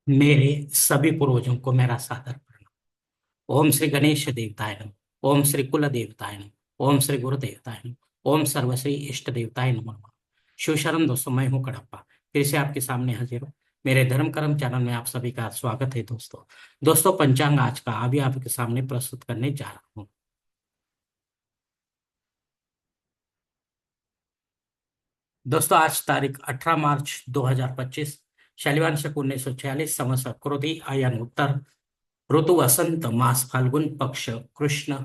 मेरे सभी पूर्वजों को मेरा सादर प्रणाम। ओम श्री गणेश देवताय नमः। ओम श्री कुल देवताय नमः। ओम श्री गुरु देवताय नमः। ओम सर्वश्री इष्ट देवताय नमः। शिव शरण दोस्तों, मैं हूँ कड़प्पा। फिर से आपके सामने हाजिर हूँ। मेरे धर्म कर्म चैनल में आप सभी का स्वागत है दोस्तों। दोस्तों, पंचांग आज का अभी आपके सामने प्रस्तुत करने जा रहा हूँ। दोस्तों, आज तारीख 18 मार्च 2025, शैलवान शक 1946, संवत्सर क्रोधी आयन उत्तर, ऋतु वसंत, मास फाल्गुन, पक्ष कृष्ण,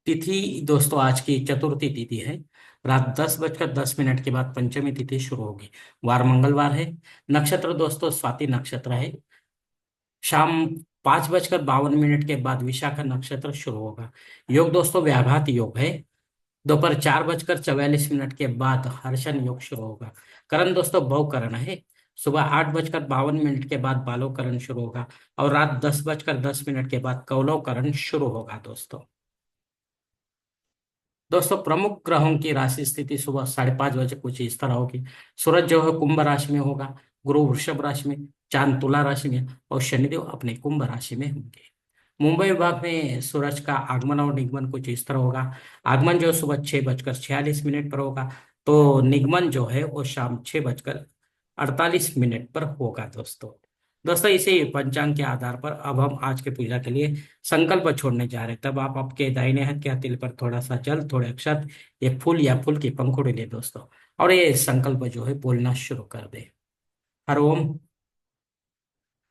तिथि दोस्तों आज की चतुर्थी तिथि है। रात 10:10 के बाद पंचमी तिथि शुरू होगी। वार मंगलवार है। नक्षत्र दोस्तों स्वाति नक्षत्र है। शाम 5:52 के बाद विशाखा नक्षत्र शुरू होगा। योग दोस्तों व्याघात योग है। दोपहर 4:44 के बाद हर्षण योग शुरू होगा। करण दोस्तों भवकरण है। सुबह 8:52 के बाद बालोकरण शुरू होगा और रात 10:10 के बाद कौलवकरण शुरू होगा दोस्तों। दोस्तों, प्रमुख ग्रहों की राशि स्थिति सुबह 5:30 बजे कुछ इस तरह होगी। सूरज जो है कुंभ राशि में होगा, गुरु वृषभ राशि में, चांद तुला राशि में और शनिदेव अपने कुंभ राशि में होंगे। मुंबई विभाग में सूरज का आगमन और निगमन कुछ इस तरह होगा। आगमन जो सुबह 6:46 पर होगा, तो निगमन जो है वो शाम 6:48 पर होगा दोस्तों। दोस्तों, इसी पंचांग के आधार पर अब हम आज के पूजा के लिए संकल्प छोड़ने जा रहे हैं। तब आप आपके दाहिने हाथ के हथेली पर थोड़ा सा जल, थोड़े अक्षत, एक फूल या फूल की पंखुड़ी ले दोस्तों, और ये संकल्प जो है बोलना शुरू कर दे। हर ओम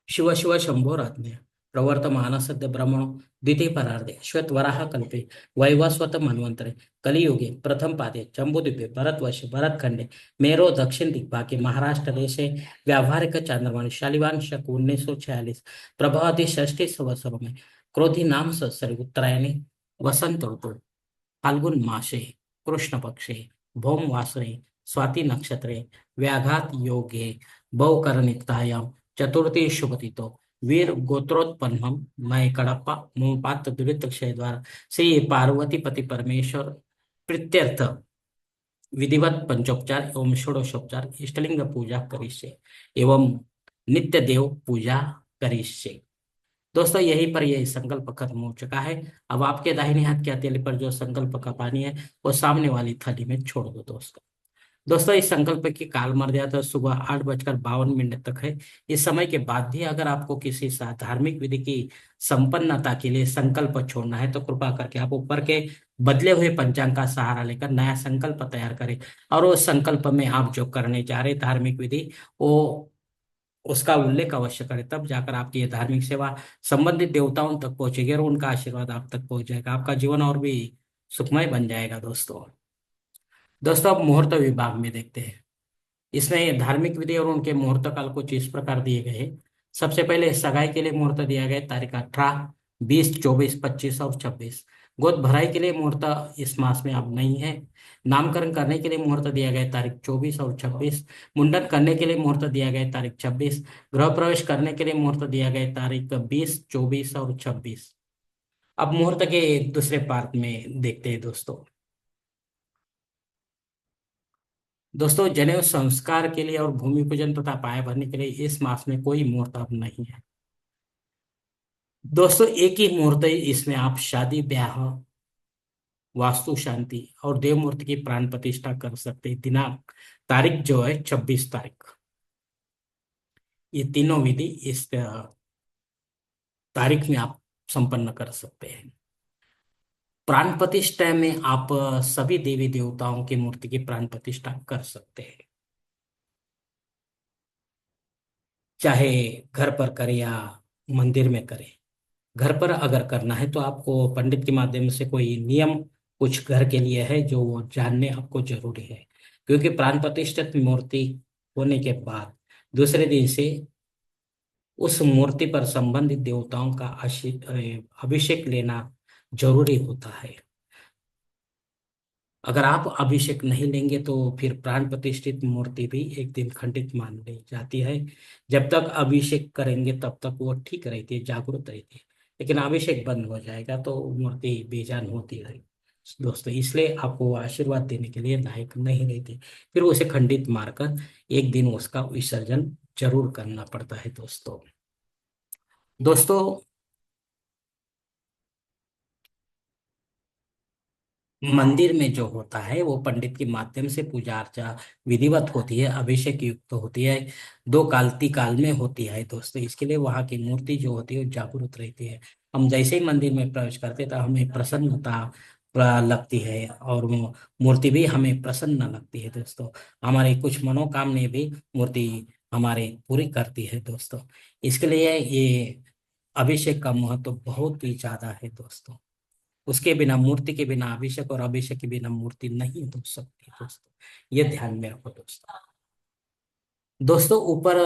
शिव शिव शंभोरात्म्य प्रवर्तमान सद्य ब्रह्मणो द्वितीय परार्धे श्वेत वराह कल्पे वैवस्वत मन्वंतरे कलियुगे प्रथम पादे जम्बूद्वीपे भरतवर्षे भरतखंडे मेरो दक्षिण दिग्भागे महाराष्ट्र देशे व्यावहारिक चांद्रमानी शालिवान शक 1946 प्रभावती षष्ठी संवत्सरों में क्रोधी नाम संवत्सरे उत्तरायणी वसंत ऋतु फाल्गुन मासे कृष्ण पक्षे भौम वासरे स्वाति नक्षत्रे व्याघात योगे बहुकरणिक्तायाम चतुर्थी शुभतिथो वीर गोत्रोत्पन्नम मैं कड़प्पा मोहपात दुरित क्षय द्वारा श्री पार्वती पति परमेश्वर प्रीत्यर्थ विधिवत पंचोपचार एवं षोडशोपचार इष्टलिंग पूजा करिष्ये एवं नित्य देव पूजा करिष्ये। दोस्तों, यहीं पर यह संकल्प खत्म हो चुका है। अब आपके दाहिने हाथ के हथेली पर जो संकल्प का पानी है वो सामने वाली थाली में छोड़ दो दोस्तों। दोस्तों, इस संकल्प की काल मर्यादा सुबह 8:52 तक है। इस समय के बाद भी अगर आपको किसी धार्मिक विधि की संपन्नता के लिए संकल्प छोड़ना है तो कृपा करके आप ऊपर के बदले हुए पंचांग का सहारा लेकर नया संकल्प तैयार करें। और उस संकल्प में आप जो करने जा रहे धार्मिक विधि, वो उसका उल्लेख अवश्य करें। तब जाकर आपकी ये धार्मिक सेवा संबंधित देवताओं तक पहुंचेगी और उनका आशीर्वाद आप तक पहुंच जाएगा। आपका जीवन और भी सुखमय बन जाएगा दोस्तों। दोस्तों, अब मुहूर्त विभाग में देखते हैं। इसमें धार्मिक विधि और उनके मुहूर्त काल कुछ इस प्रकार दिए गए हैं। सबसे पहले सगाई के लिए मुहूर्त दिया गया है तारीख 18, 20, 24, 25 और 26। गोद भराई के लिए मुहूर्त इस मास में अब नहीं है। नामकरण करने के लिए मुहूर्त दिया गया है तारीख 24 और 26। मुंडन करने के लिए मुहूर्त दिया गया है तारीख 26। गृह प्रवेश करने के लिए मुहूर्त दिया गया है तारीख 20, 24 और 26। अब मुहूर्त के दूसरे पार्ट में देखते हैं दोस्तों। दोस्तों, जनेऊ संस्कार के लिए और भूमि पूजन तथा पाया भरने के लिए इस मास में कोई मुहूर्त अब नहीं है दोस्तों। एक ही मुहूर्त है, इसमें आप शादी ब्याह, वास्तु शांति और देव मूर्ति की प्राण प्रतिष्ठा कर सकते हैं। दिनांक तारीख जो है 26 तारीख। ये तीनों विधि इस तारीख में आप संपन्न कर सकते हैं। प्राण प्रतिष्ठा में आप सभी देवी देवताओं की मूर्ति की प्राण प्रतिष्ठा कर सकते हैं, चाहे घर पर करें या मंदिर में करें। घर पर अगर करना है तो आपको पंडित के माध्यम से कोई नियम कुछ घर के लिए है जो वो जानने आपको जरूरी है। क्योंकि प्राण प्रतिष्ठित मूर्ति होने के बाद दूसरे दिन से उस मूर्ति पर संबंधित देवताओं का अभिषेक लेना जरूरी होता है। अगर आप अभिषेक नहीं लेंगे तो फिर प्राण प्रतिष्ठित मूर्ति भी एक दिन खंडित मान ली जाती है। जब तक अभिषेक करेंगे तब तक वो ठीक रहती है, जागरूक रहती है। लेकिन अभिषेक बंद हो जाएगा तो मूर्ति बेजान होती है दोस्तों। इसलिए आपको वो आशीर्वाद देने के लिए लायक नहीं रहती, फिर उसे खंडित मारकर एक दिन उसका विसर्जन जरूर करना पड़ता है दोस्तों। दोस्तों, मंदिर में जो होता है वो पंडित के माध्यम से पूजा अर्चा विधिवत होती है, अभिषेक युक्त होती है, दो कालती काल में होती है दोस्तों। इसके लिए वहाँ की मूर्ति जो होती है वो जागरूक रहती है। हम जैसे ही मंदिर में प्रवेश करते हैं तो हमें प्रसन्नता लगती है, और वो मूर्ति भी हमें प्रसन्न लगती है दोस्तों। हमारे कुछ मनोकामने भी मूर्ति हमारे पूरी करती है दोस्तों। इसके लिए ये अभिषेक का महत्व बहुत ही ज्यादा है दोस्तों। उसके बिना, मूर्ति के बिना अभिषेक, और अभिषेक के बिना मूर्ति नहीं हो सकती दोस्तों। ये ध्यान में रखो दोस्तों। दोस्तों, ऊपर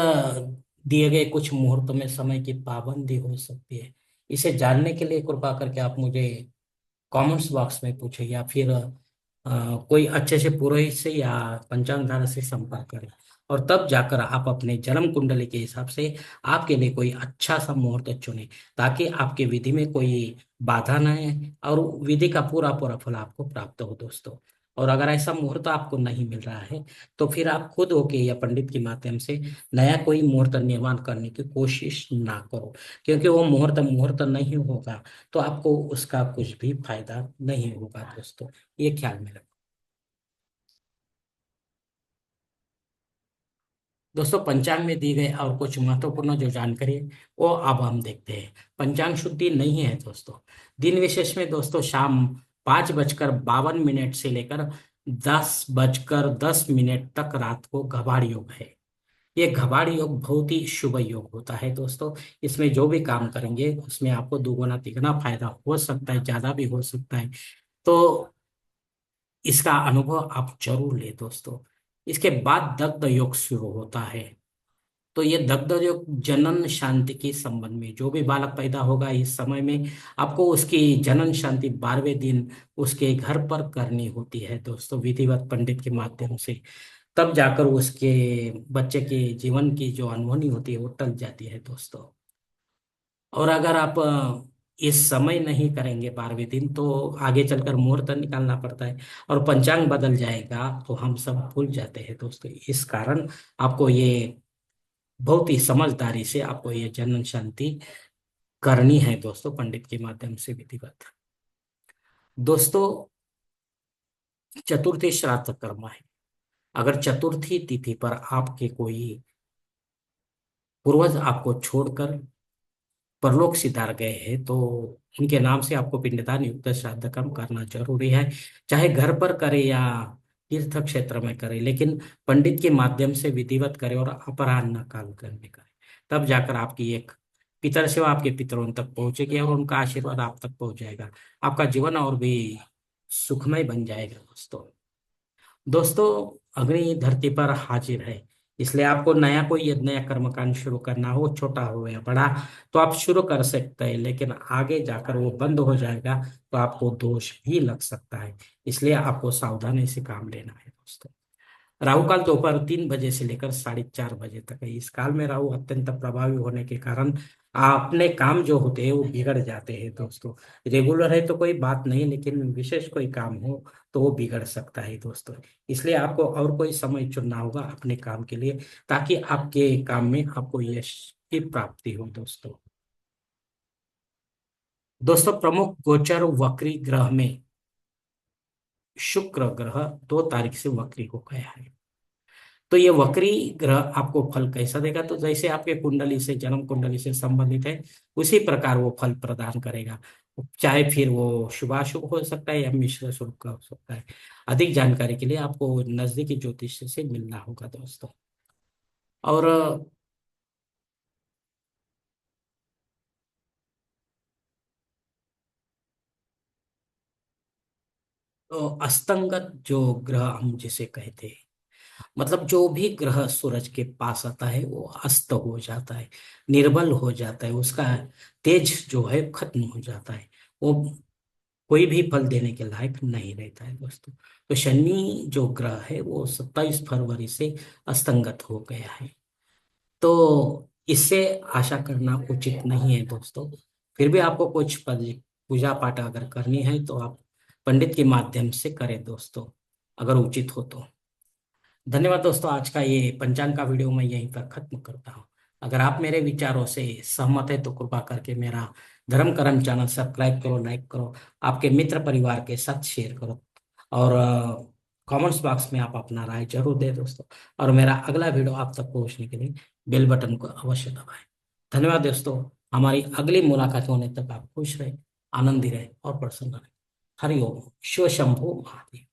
दिए गए कुछ मुहूर्तों में समय की पाबंदी हो सकती है। इसे जानने के लिए कृपा करके आप मुझे कमेंट्स बॉक्स में पूछे, या फिर कोई अच्छे से पुरोहित से या पंचांग धारा से संपर्क करें, और तब जाकर आप अपने जन्म कुंडली के हिसाब से आपके लिए कोई अच्छा सा मुहूर्त चुने, ताकि आपके विधि में कोई बाधा न आए और विधि का पूरा पूरा फल आपको प्राप्त हो दोस्तों। और अगर ऐसा मुहूर्त आपको नहीं मिल रहा है तो फिर आप खुद होके या पंडित के माध्यम से नया कोई मुहूर्त निर्माण करने की कोशिश ना करो, क्योंकि वो मुहूर्त मुहूर्त नहीं होगा तो आपको उसका कुछ भी फायदा नहीं होगा दोस्तों। ये ख्याल में रखो। दोस्तों, पंचांग में दी गई और कुछ महत्वपूर्ण जो जानकारी है वो अब हम देखते हैं। पंचांग शुद्धि नहीं है दोस्तों। दिन विशेष में दोस्तों शाम 5:52 से लेकर 10:10 तक रात को घबाड़ योग है। ये घबाड़ योग बहुत ही शुभ योग होता है दोस्तों। इसमें जो भी काम करेंगे उसमें आपको दुगुना तिगुना फायदा हो सकता है, ज्यादा भी हो सकता है। तो इसका अनुभव आप जरूर ले दोस्तों। इसके बाद दग्ध योग शुरू होता है। तो ये दग्ध योग जनन शांति के संबंध में, जो भी बालक पैदा होगा इस समय में आपको उसकी जनन शांति 12वें दिन उसके घर पर करनी होती है दोस्तों, विधिवत पंडित के माध्यम से। तब जाकर उसके बच्चे के जीवन की जो अनहोनी होती है वो टल जाती है दोस्तों। और अगर आप इस समय नहीं करेंगे 12वें दिन तो आगे चलकर मुहूर्त निकालना पड़ता है, और पंचांग बदल जाएगा तो हम सब भूल जाते हैं दोस्तों। इस कारण आपको ये बहुत ही समझदारी से आपको ये जनन शांति करनी है दोस्तों, पंडित के माध्यम से विधिवत। दोस्तों, चतुर्थी श्राद्ध कर्म है। अगर चतुर्थी तिथि पर आपके कोई पूर्वज आपको छोड़कर परलोक सिधार गए हैं तो उनके नाम से आपको पिंडदान युक्त श्राद्ध कर्म करना जरूरी है। चाहे घर पर करे या तीर्थ क्षेत्र में करे, लेकिन पंडित के माध्यम से विधिवत करे और अपराह्न काल में करे। तब जाकर आपकी एक पितर सेवा आपके पितरों तक पहुंचेगी और उनका आशीर्वाद आप तक पहुंच जाएगा। आपका जीवन और भी सुखमय बन जाएगा दोस्तों। दोस्तों, अग्नि धरती पर हाजिर है, इसलिए आपको नया कोई यदि नया कर्मकांड शुरू करना हो, छोटा हो या बड़ा, तो आप शुरू कर सकते हैं, लेकिन आगे जाकर वो बंद हो जाएगा तो आपको दोष भी लग सकता है। इसलिए आपको सावधानी से काम लेना है दोस्तों। राहु काल दोपहर 3 बजे से लेकर 4:30 बजे तक है। इस काल में राहु अत्यंत प्रभावी होने के कारण अपने काम जो होते हैं वो बिगड़ जाते हैं दोस्तों। रेगुलर है तो कोई बात नहीं, लेकिन विशेष कोई काम हो तो वो बिगड़ सकता है दोस्तों। इसलिए आपको और कोई समय चुनना होगा अपने काम के लिए, ताकि आपके काम में आपको यश की प्राप्ति हो दोस्तों। दोस्तों, प्रमुख गोचर वक्री ग्रह में शुक्र ग्रह 2 तारीख से वक्री हो गया है। तो ये वक्री ग्रह आपको फल कैसा देगा, तो जैसे आपके कुंडली से, जन्म कुंडली से संबंधित है उसी प्रकार वो फल प्रदान करेगा। चाहे फिर वो शुभाशुभ हो सकता है या मिश्र शुभ का हो सकता है। अधिक जानकारी के लिए आपको नजदीकी ज्योतिष से मिलना होगा दोस्तों। और अस्तंगत जो ग्रह हम जिसे कहते हैं, मतलब जो भी ग्रह सूरज के पास आता है वो अस्त हो जाता है, निर्बल हो जाता है, उसका तेज जो है खत्म हो जाता है। वो कोई भी फल देने के लायक नहीं रहता है दोस्तों। तो शनि जो ग्रह है वो 27 फरवरी से अस्तंगत हो गया है। तो इससे आशा करना उचित नहीं है दोस्तों। फिर भी आपको कुछ पूजा पाठ अगर करनी है तो आप पंडित के माध्यम से करें दोस्तों, अगर उचित हो तो। धन्यवाद दोस्तों। आज का ये पंचांग का वीडियो मैं यहीं पर खत्म करता हूँ। अगर आप मेरे विचारों से सहमत है तो कृपा करके मेरा धर्म कर्म चैनल सब्सक्राइब करो, लाइक करो, आपके मित्र परिवार के साथ शेयर करो, और कमेंट्स बॉक्स में आप अपना राय जरूर दे दोस्तों। और मेरा अगला वीडियो आप तक पहुंचने के लिए बेल बटन को अवश्य दबाएं। धन्यवाद दोस्तों। हमारी अगली मुलाकात होने तक आप खुश रहे, आनंदी रहे और प्रसन्न रहे। हरिओम। शिव शंभु महादेव।